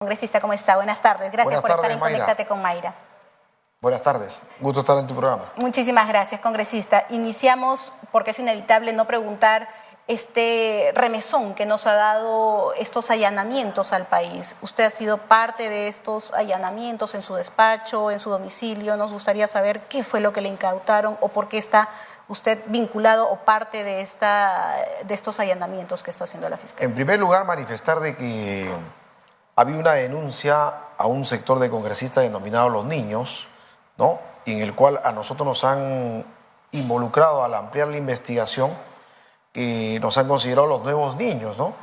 Congresista, ¿cómo está? Buenas tardes. Gracias Buenas por estar tardes, en Mayra. Conéctate con Mayra. Buenas tardes, gusto estar en tu programa. Muchísimas gracias, congresista. Iniciamos, porque es inevitable no preguntar, este remesón que nos ha dado estos allanamientos al país. Usted ha sido parte de estos allanamientos en su despacho, en su domicilio. Nos gustaría saber qué fue lo que le incautaron o por qué está usted vinculado o parte de estos allanamientos que está haciendo la Fiscalía. En primer lugar, manifestar de que había una denuncia a un sector de congresistas denominado Los Niños, ¿no? Y en el cual a nosotros nos han involucrado al ampliar la investigación, que nos han considerado los nuevos niños, ¿no?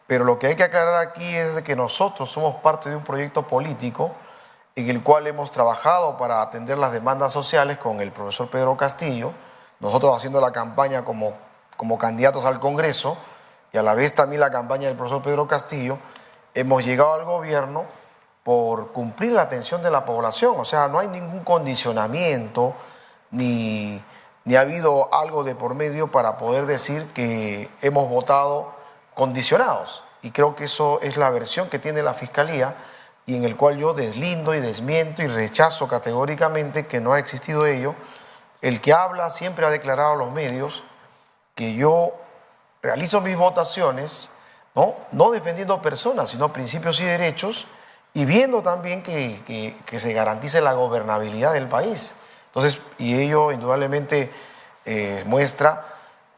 Pero lo que hay que aclarar aquí es de que nosotros somos parte de un proyecto político en el cual hemos trabajado para atender las demandas sociales con el profesor Pedro Castillo, nosotros haciendo la campaña como candidatos al Congreso y a la vez también la campaña del profesor Pedro Castillo. Hemos llegado al gobierno por cumplir la atención de la población, o sea, no hay ningún condicionamiento ni ha habido algo de por medio para poder decir que hemos votado condicionados. Y creo que eso es la versión que tiene la Fiscalía y en el cual yo deslindo y desmiento y rechazo categóricamente que no ha existido ello. El que habla siempre ha declarado a los medios que yo realizo mis votaciones no defendiendo personas, sino principios y derechos, y viendo también que se garantice la gobernabilidad del país. Entonces, y ello indudablemente muestra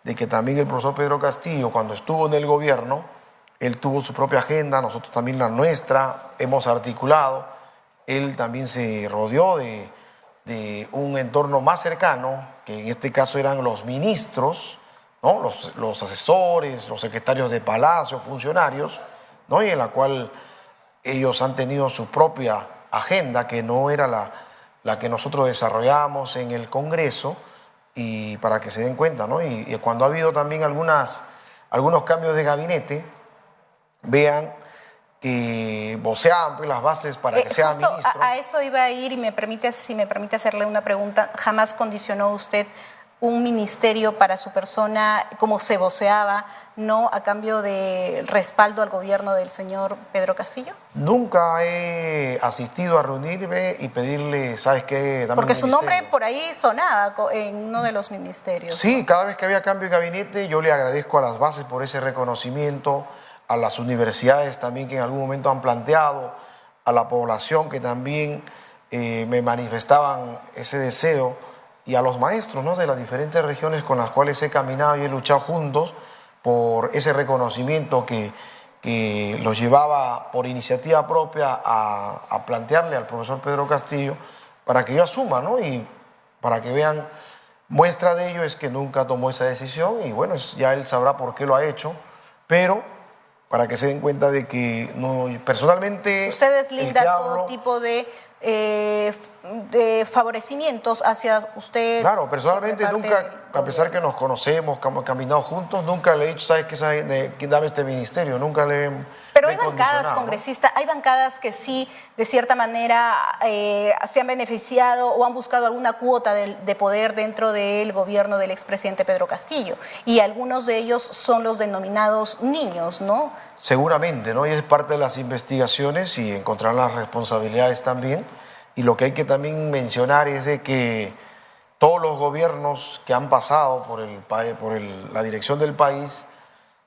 de que también el profesor Pedro Castillo, cuando estuvo en el gobierno, él tuvo su propia agenda, nosotros también la nuestra, hemos articulado, él también se rodeó de un entorno más cercano, que en este caso eran los ministros, ¿no? Los asesores, los secretarios de Palacio, funcionarios, ¿no? Y en la cual ellos han tenido su propia agenda, que no era la que nosotros desarrollamos en el Congreso, y para que se den cuenta, ¿no? Y cuando ha habido también algunos cambios de gabinete, vean que voceaban pues las bases para que sea ministro. A eso iba a ir, y si me permite hacerle una pregunta. ¿Jamás condicionó usted un ministerio para su persona, como se voceaba, no a cambio de respaldo al gobierno del señor Pedro Castillo? Nunca he asistido a reunirme y pedirle, ¿sabes qué? Dame Porque un su ministerio. nombre por ahí sonaba en uno de los ministerios. Sí, cada vez que había cambio de gabinete, yo le agradezco a las bases por ese reconocimiento, a las universidades también que en algún momento han planteado, a la población que también me manifestaban ese deseo, y a los maestros, ¿no? De las diferentes regiones con las cuales he caminado y he luchado juntos por ese reconocimiento que los llevaba por iniciativa propia a plantearle al profesor Pedro Castillo para que yo asuma, ¿no? Y para que vean, muestra de ello es que nunca tomó esa decisión, y bueno, ya él sabrá por qué lo ha hecho, pero para que se den cuenta de que no, personalmente... Usted deslinda todo tipo de favorecimientos hacia usted. Claro, personalmente nunca, a pesar que nos conocemos, que hemos caminado juntos, nunca le he dicho, ¿sabes qué? Dame este ministerio, nunca le he... Pero hay bancadas, congresista, hay bancadas que sí, de cierta manera, se han beneficiado o han buscado alguna cuota de poder dentro del gobierno del expresidente Pedro Castillo, y algunos de ellos son los denominados niños, ¿no? Seguramente, ¿no? Y es parte de las investigaciones y encontrar las responsabilidades también. Y lo que hay que también mencionar es de que todos los gobiernos que han pasado por la dirección del país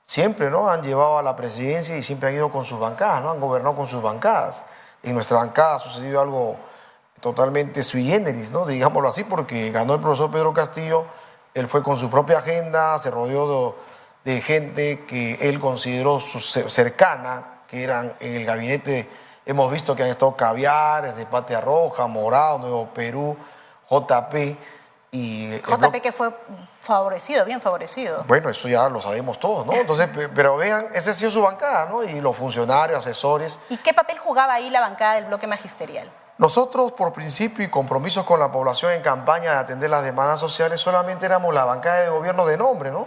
siempre, ¿no? Han llevado a la presidencia y siempre han ido con sus bancadas, ¿no? Han gobernado con sus bancadas. En nuestra bancada ha sucedido algo totalmente sui generis, ¿no? Digámoslo así, porque ganó el profesor Pedro Castillo, él fue con su propia agenda, se rodeó de gente que él consideró cercana, que eran en el gabinete, hemos visto que han estado Caviares, de Patria Roja, Morado, Nuevo Perú, JP. JP que fue favorecido, bien favorecido. Bueno, eso ya lo sabemos todos, ¿no? Entonces, pero vean, esa ha sido su bancada, ¿no? Y los funcionarios, asesores. ¿Y qué papel jugaba ahí la bancada del bloque magisterial? Nosotros, por principio y compromisos con la población en campaña de atender las demandas sociales, solamente éramos la bancada de gobierno de nombre, ¿no?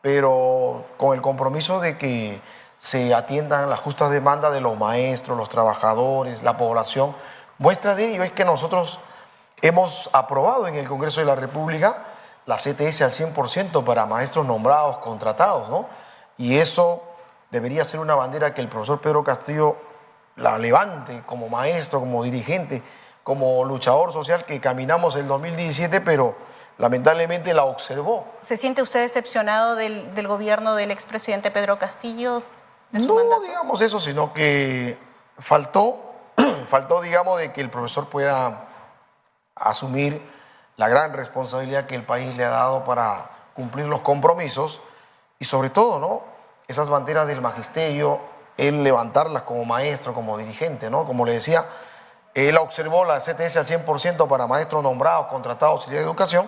Pero con el compromiso de que se atiendan las justas demandas de los maestros, los trabajadores, la población. Muestra de ello es que nosotros hemos aprobado en el Congreso de la República la CTS al 100% para maestros nombrados, contratados, ¿no? Y eso debería ser una bandera que el profesor Pedro Castillo la levante como maestro, como dirigente, como luchador social que caminamos el 2017, pero lamentablemente la observó. ¿Se siente usted decepcionado del gobierno del expresidente Pedro Castillo, de su No mandato? digamos eso, sino que faltó, digamos, de que el profesor pueda asumir la gran responsabilidad que el país le ha dado para cumplir los compromisos y sobre todo, ¿no?, esas banderas del magisterio, él levantarlas como maestro, como dirigente, ¿no? Como le decía, él observó la CTS al 100% para maestros nombrados, contratados y de educación,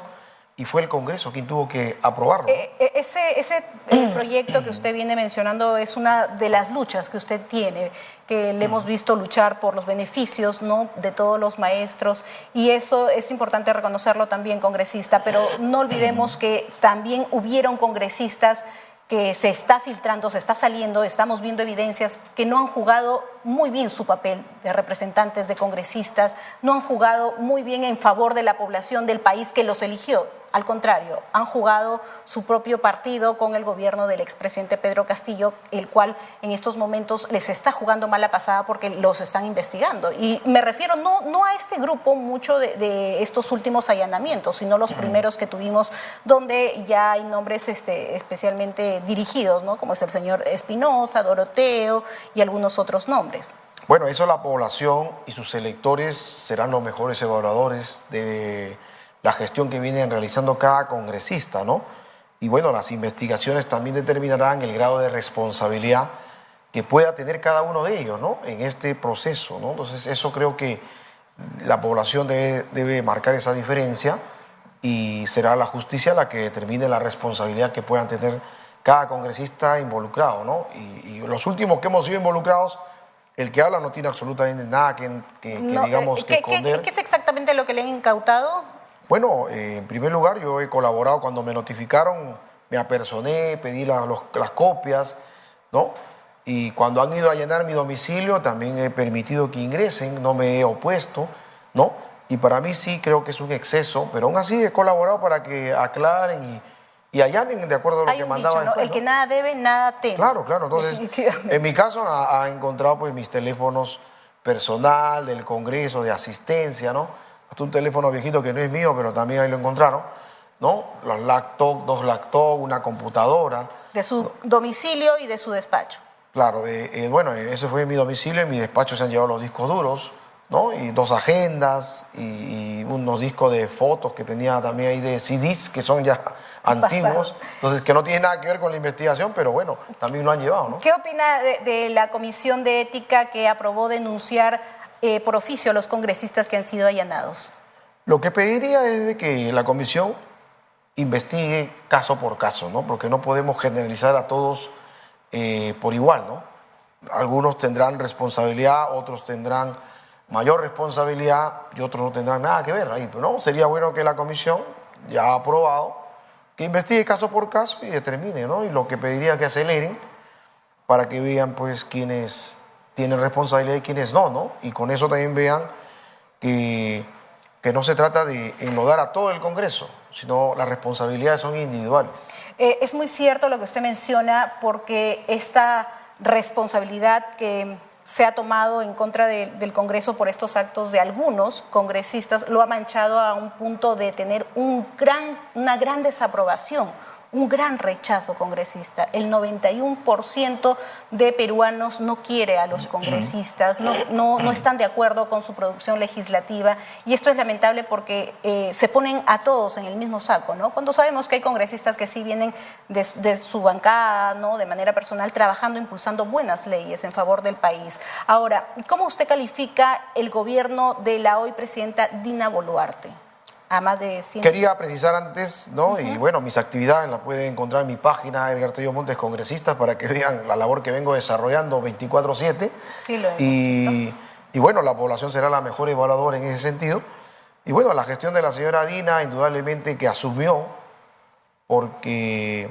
y fue el Congreso quien tuvo que aprobarlo. Ese proyecto que usted viene mencionando es una de las luchas que usted tiene, que le hemos visto luchar por los beneficios, ¿no?, de todos los maestros, y eso es importante reconocerlo también, congresista, pero no olvidemos que también hubieron congresistas que se está filtrando, se está saliendo, estamos viendo evidencias que no han jugado muy bien su papel de representantes, de congresistas, no han jugado muy bien en favor de la población del país que los eligió. Al contrario, han jugado su propio partido con el gobierno del expresidente Pedro Castillo, el cual en estos momentos les está jugando mala pasada porque los están investigando. Y me refiero no a este grupo mucho de estos últimos allanamientos, sino los primeros que tuvimos, donde ya hay nombres especialmente dirigidos, ¿no?, como es el señor Espinosa, Doroteo y algunos otros nombres. Bueno, eso la población y sus electores serán los mejores evaluadores de la gestión que vienen realizando cada congresista, ¿no? Y bueno, las investigaciones también determinarán el grado de responsabilidad que pueda tener cada uno de ellos, ¿no?, en este proceso, ¿no? Entonces, eso creo que la población debe marcar esa diferencia y será la justicia la que determine la responsabilidad que puedan tener cada congresista involucrado, ¿no? Y los últimos que hemos sido involucrados, el que habla no tiene absolutamente nada que digamos, que esconder. ¿Qué es exactamente lo que le han incautado? Bueno, en primer lugar, yo he colaborado cuando me notificaron, me apersoné, pedí las copias, ¿no? Y cuando han ido a llenar mi domicilio, también he permitido que ingresen, no me he opuesto, ¿no? Y para mí sí creo que es un exceso, pero aún así he colaborado para que aclaren y allanen de acuerdo a lo que mandaba el juez, ¿no? El que nada debe, nada teme. Claro, claro. Entonces, en mi caso ha encontrado pues mis teléfonos personal, del Congreso, de asistencia, ¿no? Hasta un teléfono viejito que no es mío, pero también ahí lo encontraron, ¿no? Los laptops, 2 laptops, una computadora. De su domicilio y de su despacho. Claro, bueno, eso fue mi domicilio, en mi despacho se han llevado los discos duros, ¿no? Y 2 agendas y unos discos de fotos que tenía también ahí de CDs, que son ya antiguos, entonces que no tiene nada que ver con la investigación, pero bueno, también lo han llevado, ¿no? ¿Qué opina de la Comisión de Ética que aprobó denunciar por oficio a los congresistas que han sido allanados? Lo que pediría es de que la comisión investigue caso por caso, ¿no? Porque no podemos generalizar a todos por igual, ¿no? Algunos tendrán responsabilidad, otros tendrán mayor responsabilidad y otros no tendrán nada que ver ahí, pero no, sería bueno que la comisión ya ha aprobado que investigue caso por caso y determine, ¿no? Y lo que pediría que aceleren para que vean pues quiénes tienen responsabilidad y quiénes no, ¿no? Y con eso también vean que no se trata de enlodar a todo el Congreso, sino las responsabilidades son individuales. Es muy cierto lo que usted menciona, porque esta responsabilidad que se ha tomado en contra del Congreso por estos actos de algunos congresistas lo ha manchado a un punto de tener una gran desaprobación, un gran rechazo congresista. El 91% de peruanos no quiere a los congresistas, no están de acuerdo con su producción legislativa, y esto es lamentable porque se ponen a todos en el mismo saco, ¿no? Cuando sabemos que hay congresistas que sí vienen de su bancada, ¿no?, de manera personal, trabajando, impulsando buenas leyes en favor del país. Ahora, ¿cómo usted califica el gobierno de la hoy presidenta Dina Boluarte? A más de 100... Quería precisar antes, ¿no? Y bueno, mis actividades las pueden encontrar en mi página, Edgar Tello Montes Congresistas, para que vean la labor que vengo desarrollando 24/7. Sí, lo hemos visto. Y bueno, la población será la mejor evaluadora en ese sentido. Y bueno, la gestión de la señora Dina, indudablemente que asumió, porque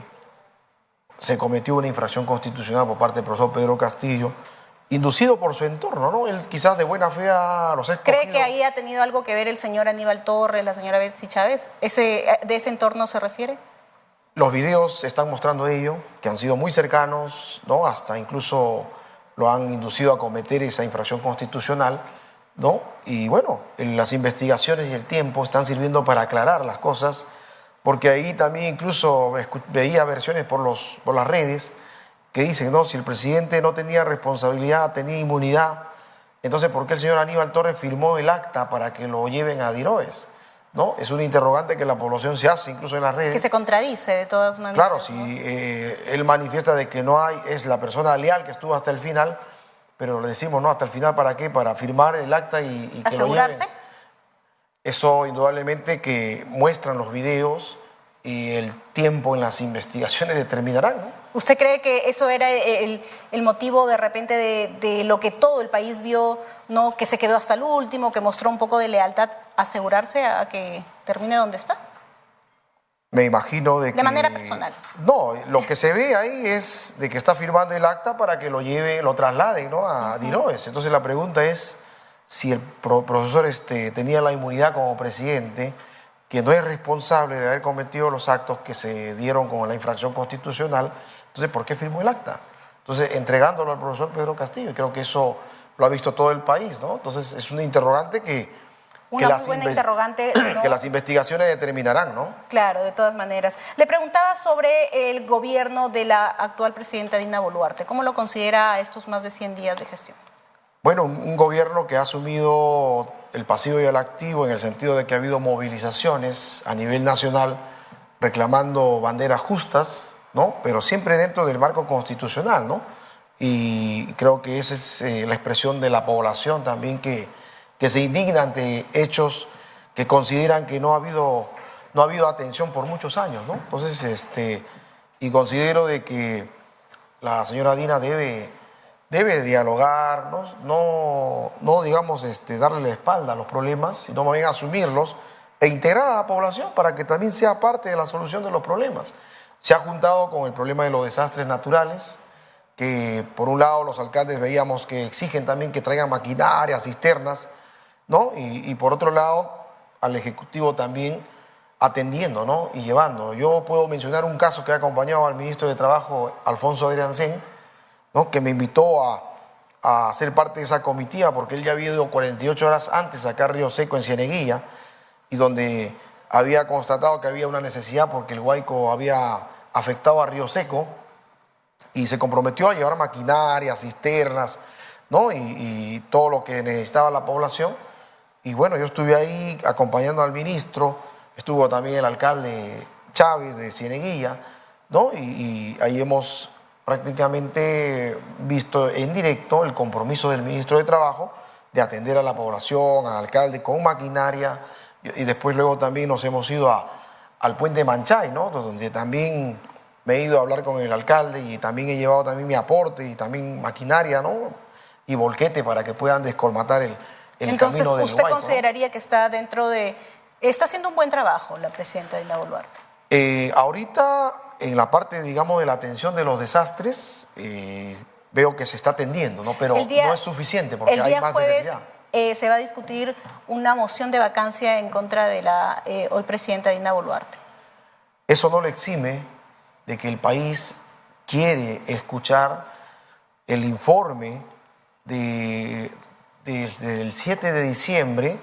se cometió una infracción constitucional por parte del profesor Pedro Castillo, inducido por su entorno, ¿no? Él quizás de buena fe los ha escogido. ¿Cree que ahí ha tenido algo que ver el señor Aníbal Torres, la señora Betsy Chávez? ¿De ese entorno se refiere? Los videos están mostrando ello, que han sido muy cercanos, ¿no? Hasta incluso lo han inducido a cometer esa infracción constitucional, ¿no? Y bueno, las investigaciones y el tiempo están sirviendo para aclarar las cosas, porque ahí también incluso veía versiones por las redes que dicen, no, si el presidente no tenía responsabilidad, tenía inmunidad, entonces ¿por qué el señor Aníbal Torres firmó el acta para que lo lleven a Diroes? ¿No? Es una interrogante que la población se hace, incluso en las redes. Que se contradice de todas maneras. Claro, ¿no? si él manifiesta de que no hay, es la persona leal que estuvo hasta el final, pero le decimos, ¿no? ¿Hasta el final para qué? Para firmar el acta y que lo lleven. ¿Asegurarse? Eso indudablemente que muestran los videos y el tiempo en las investigaciones determinarán, ¿no? ¿Usted cree que eso era el motivo de repente de lo que todo el país vio, ¿no? Que se quedó hasta el último, que mostró un poco de lealtad, asegurarse a que termine donde está? Me imagino de que... De manera personal. No, lo que se ve ahí es de que está firmando el acta para que lo lleve, lo trasladen, ¿no? A Diroes. Entonces la pregunta es si el profesor tenía la inmunidad como presidente, que no es responsable de haber cometido los actos que se dieron con la infracción constitucional, entonces ¿por qué firmó el acta? Entonces entregándolo al profesor Pedro Castillo, y creo que eso lo ha visto todo el país, ¿no? Entonces es una interrogante que muy buena interrogante, ¿no? Que las investigaciones determinarán, ¿no? Claro, de todas maneras. Le preguntaba sobre el gobierno de la actual presidenta Dina Boluarte. ¿Cómo lo considera a estos más de 100 días de gestión? Bueno, un gobierno que ha asumido el pasivo y el activo en el sentido de que ha habido movilizaciones a nivel nacional reclamando banderas justas, ¿no? Pero siempre dentro del marco constitucional, ¿no? Y creo que esa es la expresión de la población también que se indigna ante hechos que consideran que no ha habido atención por muchos años, ¿no? Entonces, y considero de que la señora Dina debe dialogar, no digamos, darle la espalda a los problemas, sino más bien asumirlos e integrar a la población para que también sea parte de la solución de los problemas. Se ha juntado con el problema de los desastres naturales, que por un lado los alcaldes veíamos que exigen también que traigan maquinaria, cisternas, ¿no? Y por otro lado, al Ejecutivo también atendiendo, ¿no? Y llevando. Yo puedo mencionar un caso que ha acompañado al ministro de Trabajo, Alfonso Adriancén, ¿no? Que me invitó a ser parte de esa comitiva porque él ya había ido 48 horas antes acá a Río Seco, en Cieneguilla, y donde había constatado que había una necesidad porque el huaico había afectado a Río Seco y se comprometió a llevar maquinaria, cisternas, ¿no? Y todo lo que necesitaba la población. Y bueno, yo estuve ahí acompañando al ministro, estuvo también el alcalde Chávez de Cieneguilla, ¿no? Y ahí hemos prácticamente visto en directo el compromiso del ministro de Trabajo de atender a la población, al alcalde con maquinaria, y después luego también nos hemos ido al puente Manchay, ¿no? Donde también me he ido a hablar con el alcalde y también he llevado también mi aporte y también maquinaria, ¿no? Y volquete para que puedan descolmatar el Entonces, camino del ¿usted huaico, consideraría, ¿no?, que está está haciendo un buen trabajo la presidenta Dina Boluarte? Ahorita, en la parte, digamos, de la atención de los desastres, veo que se está atendiendo, ¿no? Pero no es suficiente porque hay más necesidad. Se va a discutir una moción de vacancia en contra de la hoy presidenta Dina Boluarte. Eso no le exime de que el país quiere escuchar el informe desde el 7 de diciembre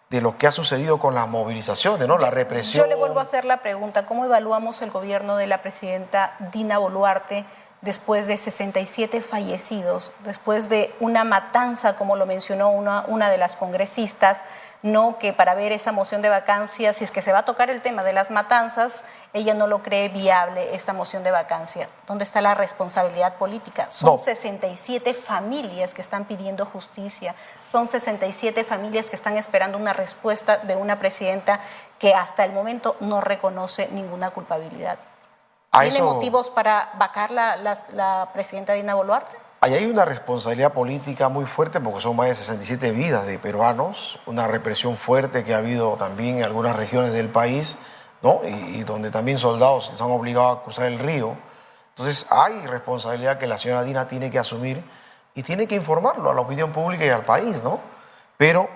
de lo que ha sucedido con las movilizaciones, ¿no? La represión. Yo le vuelvo a hacer la pregunta, ¿cómo evaluamos el gobierno de la presidenta Dina Boluarte después de 67 fallecidos, después de una matanza, como lo mencionó una de las congresistas, no, que para ver esa moción de vacancia, si es que se va a tocar el tema de las matanzas, ella no lo cree viable, esta moción de vacancia? ¿Dónde está la responsabilidad política? Son 67 familias que están pidiendo justicia, son 67 familias que están esperando una respuesta de una presidenta que hasta el momento no reconoce ninguna culpabilidad. ¿Tiene motivos para vacar la presidenta Dina Boluarte? Ahí hay una responsabilidad política muy fuerte porque son más de 67 vidas de peruanos, una represión fuerte que ha habido también en algunas regiones del país, ¿no? Y donde también soldados se han obligado a cruzar el río. Entonces hay responsabilidad que la señora Dina tiene que asumir y tiene que informarlo a la opinión pública y al país, ¿no? Pero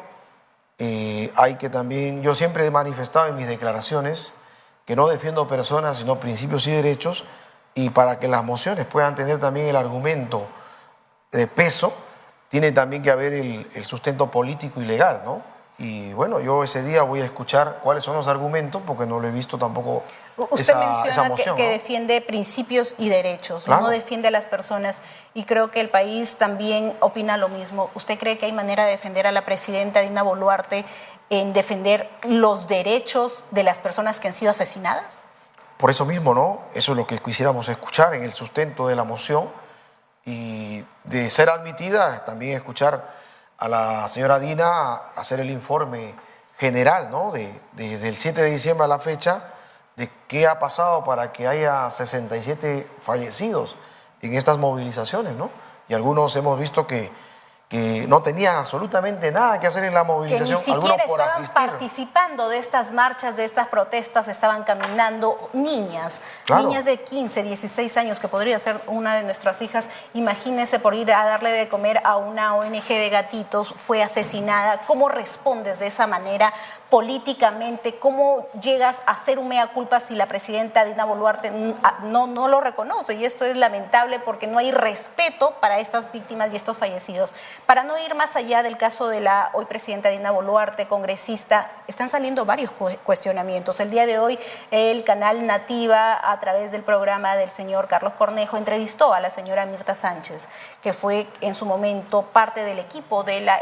hay que también, yo siempre he manifestado en mis declaraciones que no defiendo personas sino principios y derechos, y para que las mociones puedan tener también el argumento de peso, tiene también que haber el sustento político y legal, ¿no? Y bueno, yo ese día voy a escuchar cuáles son los argumentos, porque no lo he visto tampoco. Usted esa menciona moción, que ¿no? defiende principios y derechos, Claro. no defiende a las personas, y creo que el país también opina lo mismo. ¿Usted cree que hay manera de defender a la presidenta Dina Boluarte en defender los derechos de las personas que han sido asesinadas? Por eso mismo, ¿no? Eso es lo que quisiéramos escuchar en el sustento de la moción, y de ser admitida, también escuchar a la señora Dina hacer el informe general, ¿no? Desde el 7 de diciembre a la fecha, de qué ha pasado para que haya 67 fallecidos en estas movilizaciones, ¿no? Y algunos hemos visto que no tenían absolutamente nada que hacer en la Que movilización. ni siquiera algunos por estaban asistir. participando de estas marchas, de estas protestas, estaban caminando niñas, Claro. niñas de 15, 16 años, que podría ser una de nuestras hijas. Imagínese, por ir a darle de comer a una ONG de gatitos, fue asesinada. ¿Cómo respondes de esa manera políticamente? ¿Cómo llegas a hacer un mea culpa si la presidenta Dina Boluarte no lo reconoce? Y esto es lamentable porque no hay respeto para estas víctimas y estos fallecidos. Para no ir más allá del caso de la hoy presidenta Dina Boluarte, congresista, están saliendo varios cuestionamientos. El día de hoy el canal Nativa, a través del programa del señor Carlos Cornejo, entrevistó a la señora Mirta Sánchez, que fue en su momento parte del equipo de la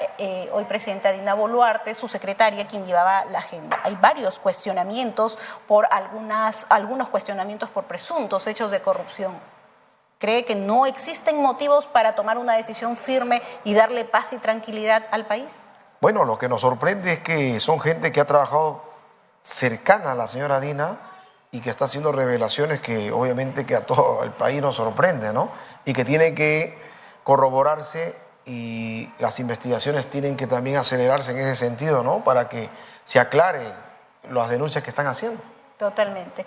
hoy presidenta Dina Boluarte, su secretaria, quien llevaba la agenda. Hay varios cuestionamientos por algunos cuestionamientos por presuntos hechos de corrupción. ¿Cree que no existen motivos para tomar una decisión firme y darle paz y tranquilidad al país? Bueno, lo que nos sorprende es que son gente que ha trabajado cercana a la señora Dina y que está haciendo revelaciones que obviamente que a todo el país nos sorprende, ¿no? Y que tiene que corroborarse, y las investigaciones tienen que también acelerarse en ese sentido, ¿no? Para que se aclare las denuncias que están haciendo. Totalmente.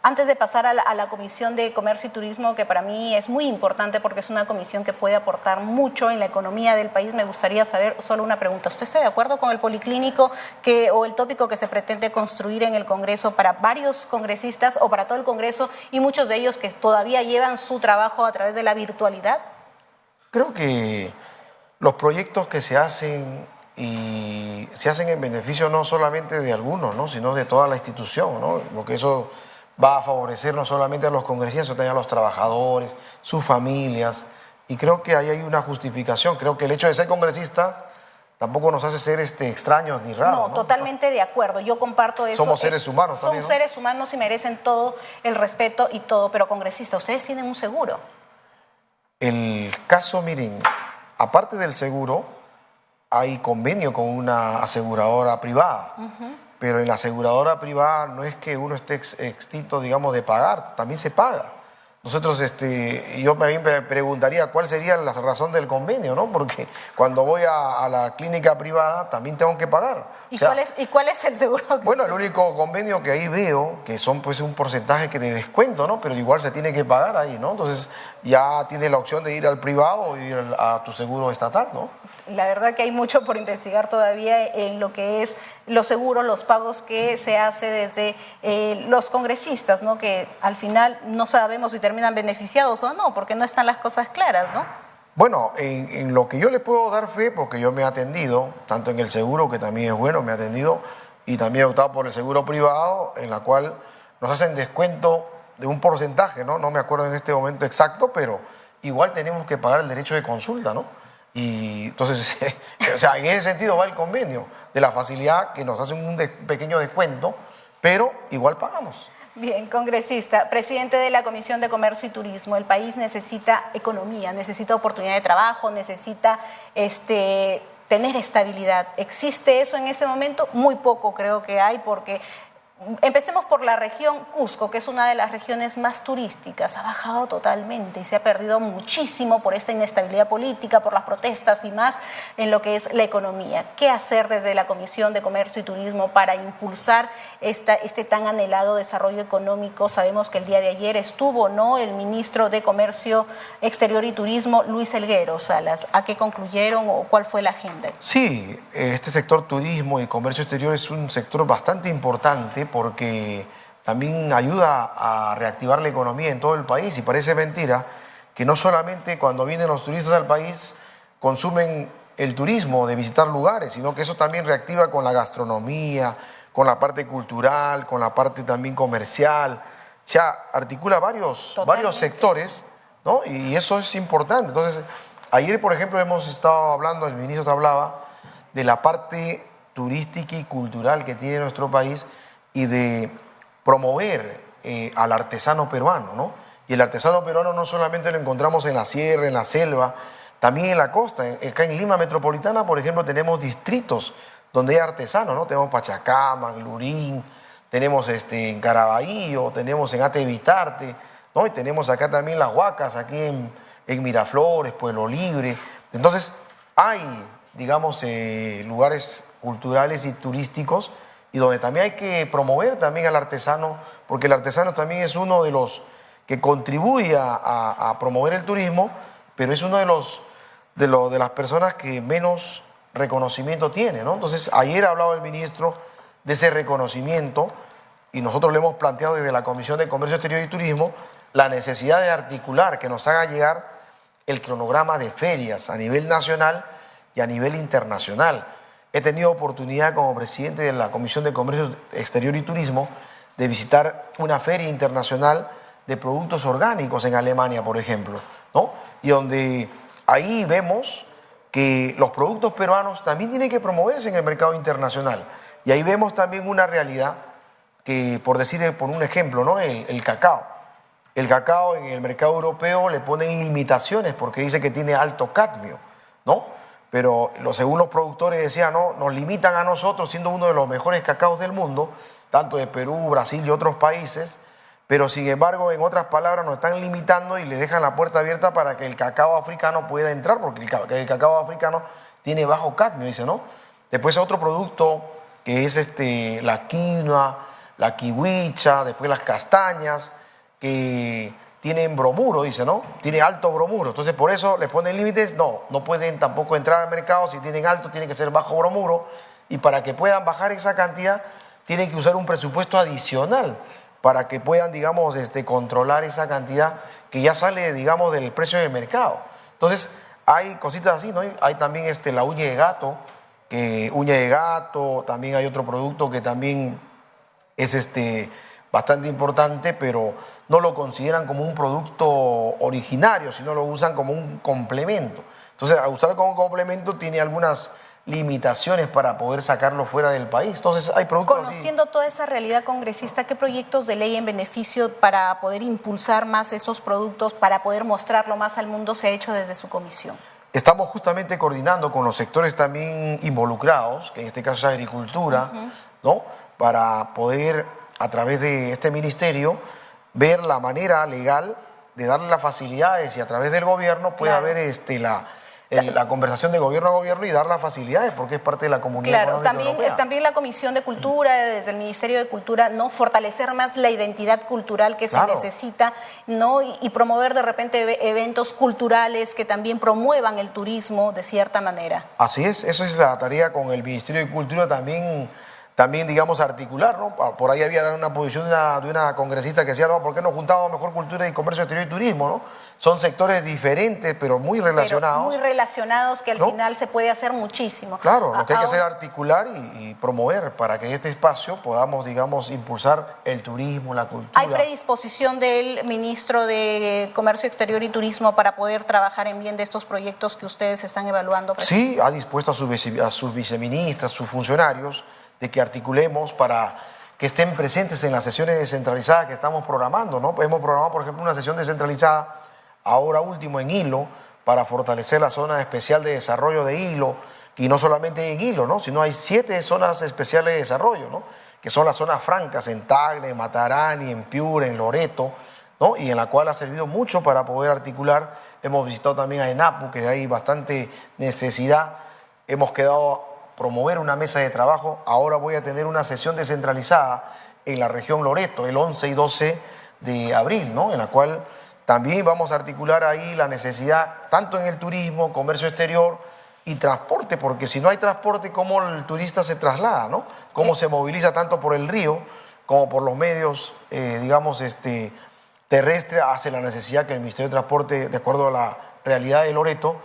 Antes de pasar a la Comisión de Comercio y Turismo, que para mí es muy importante porque es una comisión que puede aportar mucho en la economía del país, me gustaría saber solo una pregunta. ¿Usted está de acuerdo con el policlínico o el tópico que se pretende construir en el Congreso para varios congresistas o para todo el Congreso, y muchos de ellos que todavía llevan su trabajo a través de la virtualidad? Creo que los proyectos que se hacen y se hacen en beneficio no solamente de algunos, ¿no? Sino de toda la institución, ¿no? Porque eso va a favorecer no solamente a los congresistas, sino también a los trabajadores, sus familias, y creo que ahí hay una justificación. Creo que el hecho de ser congresistas tampoco nos hace ser extraños ni raros, No, totalmente de acuerdo, yo comparto eso. Somos seres humanos también, ¿no? Son seres humanos y merecen todo el respeto y todo, pero congresista, ustedes tienen un seguro. El caso, miren, aparte del seguro, hay convenio con una aseguradora privada. Pero en la aseguradora privada no es que uno esté extinto, digamos, de pagar, también se paga. Nosotros, yo me preguntaría cuál sería la razón del convenio, ¿no? Porque cuando voy a la clínica privada también tengo que pagar. ¿Y cuál es el seguro que Bueno, usted... el único convenio que ahí veo, que son pues un porcentaje que de descuento, ¿no? Pero igual se tiene que pagar ahí, ¿no? Entonces ya tienes la opción de ir al privado o ir a tu seguro estatal, ¿no? La verdad que hay mucho por investigar todavía en lo que es los seguros, los pagos que se hace desde los congresistas, ¿no? Que al final no sabemos si terminan beneficiados o no, porque no están las cosas claras, ¿no? Bueno, en lo que yo le puedo dar fe, porque yo me he atendido, tanto en el seguro, que también es bueno, me he atendido, y también he optado por el seguro privado, en la cual nos hacen descuento de un porcentaje, ¿no? No me acuerdo en este momento exacto, pero igual tenemos que pagar el derecho de consulta, ¿no? Y entonces, o sea, en ese sentido va el convenio, de la facilidad que nos hacen un pequeño descuento, pero igual pagamos. Bien, congresista, presidente de la Comisión de Comercio y Turismo, el país necesita economía, necesita oportunidad de trabajo, necesita tener estabilidad. ¿Existe eso en ese momento? Muy poco creo que hay, porque empecemos por la región Cusco, que es una de las regiones más turísticas. Ha bajado totalmente y se ha perdido muchísimo por esta inestabilidad política, por las protestas y más en lo que es la economía. ¿Qué hacer desde la Comisión de Comercio y Turismo para impulsar este tan anhelado desarrollo económico? Sabemos que el día de ayer estuvo, ¿no?, el ministro de Comercio Exterior y Turismo, Luis Elguero Salas. ¿A qué concluyeron o cuál fue la agenda? Sí, este sector turismo y comercio exterior es un sector bastante importante, porque también ayuda a reactivar la economía en todo el país, y parece mentira que no solamente cuando vienen los turistas al país consumen el turismo de visitar lugares, sino que eso también reactiva con la gastronomía, con la parte cultural, con la parte también comercial. O sea, articula varios sectores, ¿no? Y eso es importante. Entonces, ayer, por ejemplo, hemos estado hablando, el ministro hablaba de la parte turística y cultural que tiene nuestro país y de promover al artesano peruano, ¿no? Y el artesano peruano no solamente lo encontramos en la sierra, en la selva, también en la costa. Acá en Lima Metropolitana, por ejemplo, tenemos distritos donde hay artesanos, ¿no? Tenemos Pachacamac, Lurín, tenemos en Caraballo, tenemos en Atevitarte, ¿no? Y tenemos acá también las Huacas, aquí en Miraflores, Pueblo Libre. Entonces, hay, digamos, lugares culturales y turísticos y donde también hay que promover también al artesano, porque el artesano también es uno de los que contribuye a promover el turismo, pero es uno de las personas que menos reconocimiento tiene, ¿no? Entonces, ayer hablaba el ministro de ese reconocimiento y nosotros le hemos planteado desde la Comisión de Comercio Exterior y Turismo la necesidad de articular, que nos haga llegar el cronograma de ferias a nivel nacional y a nivel internacional. He tenido oportunidad como presidente de la Comisión de Comercio Exterior y Turismo de visitar una feria internacional de productos orgánicos en Alemania, por ejemplo, ¿no? Y donde ahí vemos que los productos peruanos también tienen que promoverse en el mercado internacional. Y ahí vemos también una realidad que, por decir por un ejemplo, ¿no? El cacao. El cacao en el mercado europeo le ponen limitaciones porque dice que tiene alto cadmio, ¿no? Pero según los productores decían, no, nos limitan a nosotros siendo uno de los mejores cacaos del mundo, tanto de Perú, Brasil y otros países, pero sin embargo, en otras palabras, nos están limitando y le dejan la puerta abierta para que el cacao africano pueda entrar, porque el cacao africano tiene bajo cadmio, dice, ¿no? Después otro producto que es la quinoa, la kiwicha, después las castañas, que tienen bromuro, dice, ¿no? Tiene alto bromuro. Entonces, por eso les ponen límites. No pueden tampoco entrar al mercado. Si tienen alto, tiene que ser bajo bromuro. Y para que puedan bajar esa cantidad, tienen que usar un presupuesto adicional para que puedan, digamos, controlar esa cantidad que ya sale, digamos, del precio del mercado. Entonces, hay cositas así, ¿no? Hay también la uña de gato, también hay otro producto que también es bastante importante, pero no lo consideran como un producto originario, sino lo usan como un complemento. Entonces, al usar como complemento tiene algunas limitaciones para poder sacarlo fuera del país. Entonces, hay productos Conociendo toda esa realidad, congresista, ¿qué proyectos de ley en beneficio para poder impulsar más estos productos, para poder mostrarlo más al mundo, se ha hecho desde su comisión? Estamos justamente coordinando con los sectores también involucrados, que en este caso es agricultura, ¿no? Para poder, a través de este ministerio, ver la manera legal de darle las facilidades y a través del gobierno puede haber la conversación de gobierno a gobierno y dar las facilidades porque es parte de la comunidad económica europea. También la Comisión de Cultura, desde el Ministerio de Cultura, ¿no? Fortalecer más la identidad cultural que se necesita, ¿no? Y promover de repente eventos culturales que también promuevan el turismo de cierta manera. Así es, eso es la tarea con el Ministerio de Cultura también digamos, articular, ¿no? Por ahí había una posición de una congresista que decía, no, ¿por qué no juntamos mejor cultura y comercio exterior y turismo, ¿no? Son sectores diferentes, pero muy relacionados. Pero muy relacionados que al final se puede hacer muchísimo. Claro, lo que hay que hacer es articular y promover para que en este espacio podamos, digamos, impulsar el turismo, la cultura. ¿Hay predisposición del ministro de Comercio Exterior y Turismo para poder trabajar en bien de estos proyectos que ustedes están evaluando? Sí, ha dispuesto a sus viceministras, sus funcionarios, de que articulemos para que estén presentes en las sesiones descentralizadas que estamos programando, ¿no? Hemos programado, por ejemplo, una sesión descentralizada, ahora último en Hilo, para fortalecer la zona especial de desarrollo de Hilo, y no solamente en Hilo, ¿no? Sino hay 7 zonas especiales de desarrollo, ¿no? Que son las zonas francas en Tacna, en Matarani, en Piura, en Loreto, ¿no? Y en la cual ha servido mucho para poder articular. Hemos visitado también a ENAPU, que hay bastante necesidad. Hemos quedado promover una mesa de trabajo. Ahora voy a tener una sesión descentralizada en la región Loreto, el 11 y 12 de abril, ¿no? En la cual también vamos a articular ahí la necesidad, tanto en el turismo, comercio exterior y transporte, porque si no hay transporte, ¿cómo el turista se traslada, ¿no? ¿Cómo se moviliza tanto por el río como por los medios, digamos, terrestre hace la necesidad que el Ministerio de Transporte, de acuerdo a la realidad de Loreto,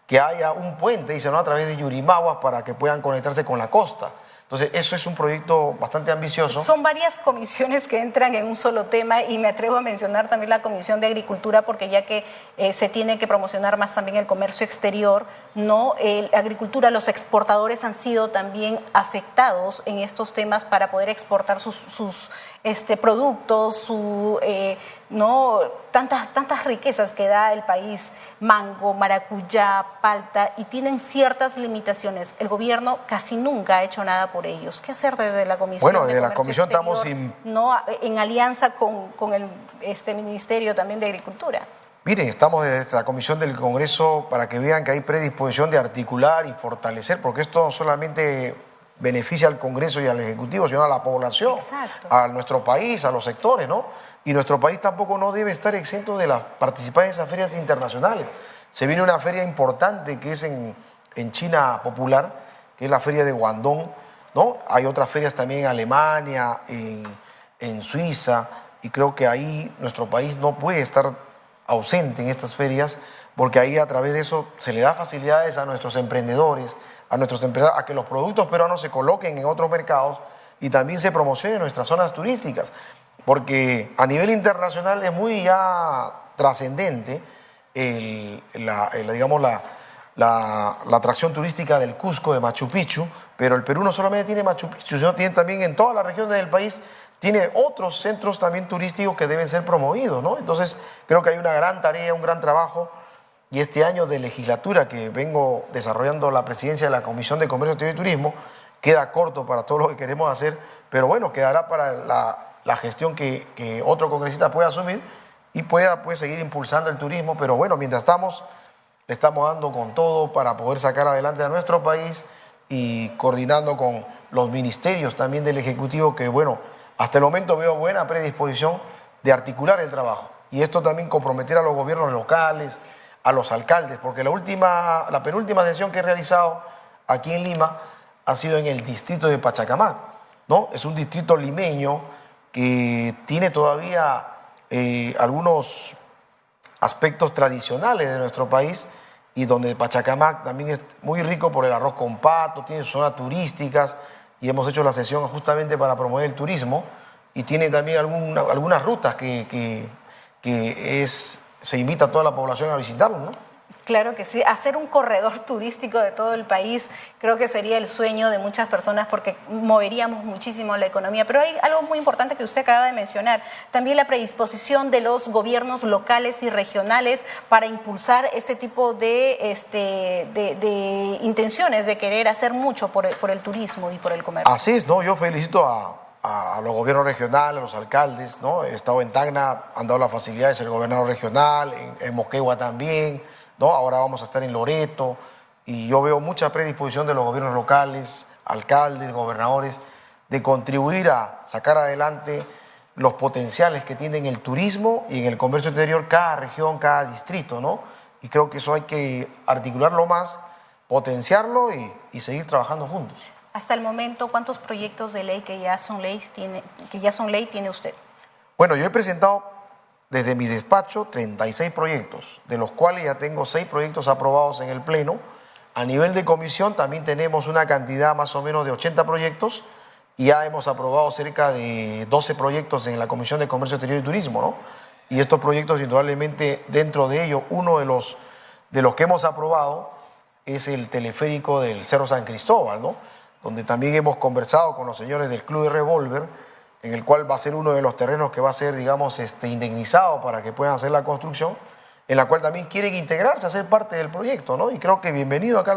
que haya un puente, dice, ¿no?, a través de Yurimaguas para que puedan conectarse con la costa. Entonces, eso es un proyecto bastante ambicioso. Son varias comisiones que entran en un solo tema y me atrevo a mencionar también la Comisión de Agricultura porque ya que se tiene que promocionar más también el comercio exterior, ¿no? La agricultura, los exportadores han sido también afectados en estos temas para poder exportar sus productos, ¿no? Tantas riquezas que da el país, mango, maracuyá, palta, y tienen ciertas limitaciones. El gobierno casi nunca ha hecho nada por ellos. ¿Qué hacer desde la Comisión Bueno, desde de la Comisión Exterior, estamos ¿no?, en alianza con el Ministerio también de Agricultura? Miren, estamos desde la Comisión del Congreso para que vean que hay predisposición de articular y fortalecer, porque esto no solamente beneficia al Congreso y al Ejecutivo, sino a la población, Exacto, a nuestro país, a los sectores, ¿no? Y nuestro país tampoco no debe estar exento de participar en esas ferias internacionales. Se viene una feria importante que es en China popular, que es la feria de Guangdong, ¿no? Hay otras ferias también en Alemania, en Suiza, y creo que ahí nuestro país no puede estar ausente en estas ferias, porque ahí a través de eso se le da facilidades a nuestros emprendedores, a nuestros empresarios, a que los productos peruanos se coloquen en otros mercados y también se promocionen nuestras zonas turísticas, porque a nivel internacional es muy ya trascendente la atracción turística del Cusco, de Machu Picchu, pero el Perú no solamente tiene Machu Picchu, sino tiene también en todas las regiones del país, tiene otros centros también turísticos que deben ser promovidos, ¿no? Entonces creo que hay una gran tarea, un gran trabajo, y este año de legislatura que vengo desarrollando la presidencia de la Comisión de Comercio, Exterior y Turismo, queda corto para todo lo que queremos hacer, pero bueno, quedará para la gestión que otro congresista pueda asumir y pueda pues seguir impulsando el turismo, pero bueno, mientras le estamos dando con todo para poder sacar adelante a nuestro país y coordinando con los ministerios también del Ejecutivo, que bueno, hasta el momento veo buena predisposición de articular el trabajo. Y esto también comprometer a los gobiernos locales, a los alcaldes, porque la penúltima sesión que he realizado aquí en Lima ha sido en el distrito de Pachacamac, ¿no? Es un distrito limeño que tiene todavía algunos aspectos tradicionales de nuestro país y donde Pachacamac también es muy rico por el arroz con pato, tiene zonas turísticas y hemos hecho la sesión justamente para promover el turismo y tiene también algunas rutas que se invita a toda la población a visitarlo, ¿no? Claro que sí, hacer un corredor turístico de todo el país creo que sería el sueño de muchas personas porque moveríamos muchísimo la economía. Pero hay algo muy importante que usted acaba de mencionar, también la predisposición de los gobiernos locales y regionales para impulsar este tipo de intenciones de querer hacer mucho por el turismo y por el comercio. Así es, ¿no? Yo felicito a los gobiernos regionales, a los alcaldes, ¿no? He estado en Tacna, han dado las facilidades el gobernador regional, en Moquegua también, ¿no? Ahora vamos a estar en Loreto y yo veo mucha predisposición de los gobiernos locales, alcaldes, gobernadores, de contribuir a sacar adelante los potenciales que tienen el turismo y en el comercio exterior cada región, cada distrito, ¿no? Y creo que eso hay que articularlo más, potenciarlo y seguir trabajando juntos. Hasta el momento, ¿cuántos proyectos de ley que ya son ley tiene usted? Bueno, yo he presentado desde mi despacho 36 proyectos, de los cuales ya tengo 6 proyectos aprobados en el Pleno. A nivel de comisión también tenemos una cantidad más o menos de 80 proyectos y ya hemos aprobado cerca de 12 proyectos en la Comisión de Comercio Exterior y Turismo, ¿no? Y estos proyectos, indudablemente, dentro de ellos, uno de los que hemos aprobado es el teleférico del Cerro San Cristóbal, ¿no? Donde también hemos conversado con los señores del Club de Revólver, en el cual va a ser uno de los terrenos que va a ser, digamos, indemnizado para que puedan hacer la construcción, en la cual también quieren integrarse, a ser parte del proyecto, ¿no? Y creo que bienvenido acá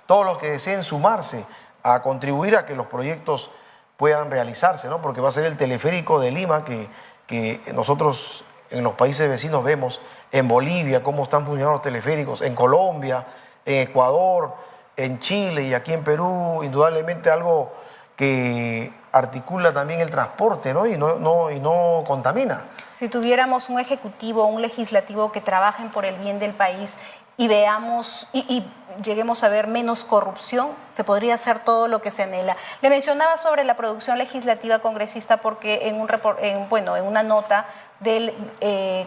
todos los que deseen sumarse a contribuir a que los proyectos puedan realizarse, ¿no? Porque va a ser el teleférico de Lima que nosotros en los países vecinos vemos, en Bolivia, cómo están funcionando los teleféricos, en Colombia, en Ecuador, en Chile y aquí en Perú, indudablemente algo que articula también el transporte, ¿no? Y no contamina. Si tuviéramos un ejecutivo o un legislativo que trabajen por el bien del país y veamos y lleguemos a ver menos corrupción, se podría hacer todo lo que se anhela. Le mencionaba sobre la producción legislativa congresista porque en una nota del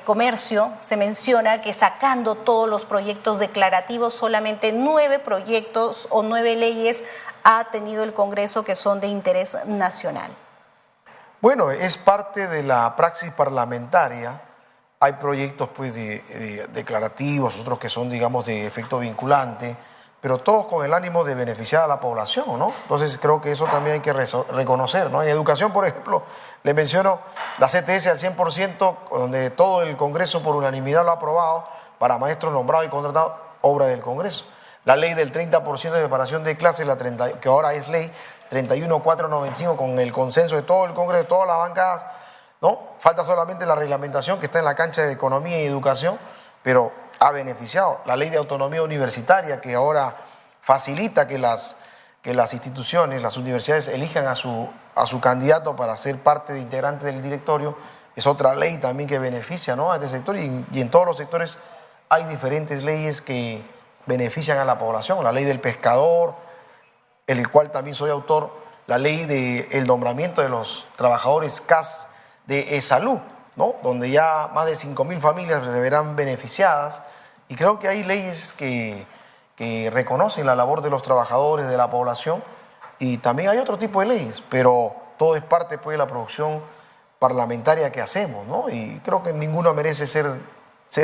Comercio se menciona que sacando todos los proyectos declarativos, solamente 9 proyectos o 9 leyes ha tenido el Congreso que son de interés nacional. Bueno, es parte de la praxis parlamentaria. Hay proyectos pues declarativos, otros que son, digamos, de efecto vinculante, pero todos con el ánimo de beneficiar a la población, ¿no? Entonces creo que eso también hay que reconocer, ¿no? En educación, por ejemplo, le menciono la CTS al 100%, donde todo el Congreso por unanimidad lo ha aprobado, para maestros nombrados y contratados, obra del Congreso. La ley del 30% de separación de clases, que ahora es ley 31495, con el consenso de todo el Congreso, de todas las bancadas, ¿no? Falta solamente la reglamentación que está en la cancha de Economía y Educación, pero ha beneficiado. La ley de autonomía universitaria, que ahora facilita que las instituciones, las universidades elijan a su candidato para ser parte de integrante del directorio, es otra ley también que beneficia, ¿no?, a este sector, y en todos los sectores hay diferentes leyes que benefician a la población. La ley del pescador, el cual también soy autor, la ley del nombramiento de los trabajadores CAS de salud, ¿no?, donde ya más de 5.000 familias se verán beneficiadas, y creo que hay leyes que reconocen la labor de los trabajadores, de la población, y también hay otro tipo de leyes, pero todo es parte pues, de la producción parlamentaria que hacemos, ¿no? Y creo que ninguna merece ser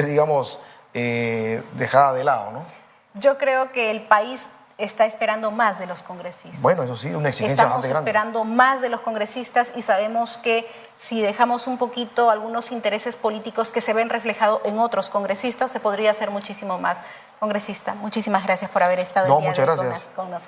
digamos, dejada de lado, ¿no? Yo creo que el país está esperando más de los congresistas. Bueno, eso sí, una exigencia bastante grande. Estamos esperando más de los congresistas y sabemos que si dejamos un poquito algunos intereses políticos que se ven reflejados en otros congresistas, se podría hacer muchísimo más. Congresista, muchísimas gracias por haber estado el día de hoy con nosotros.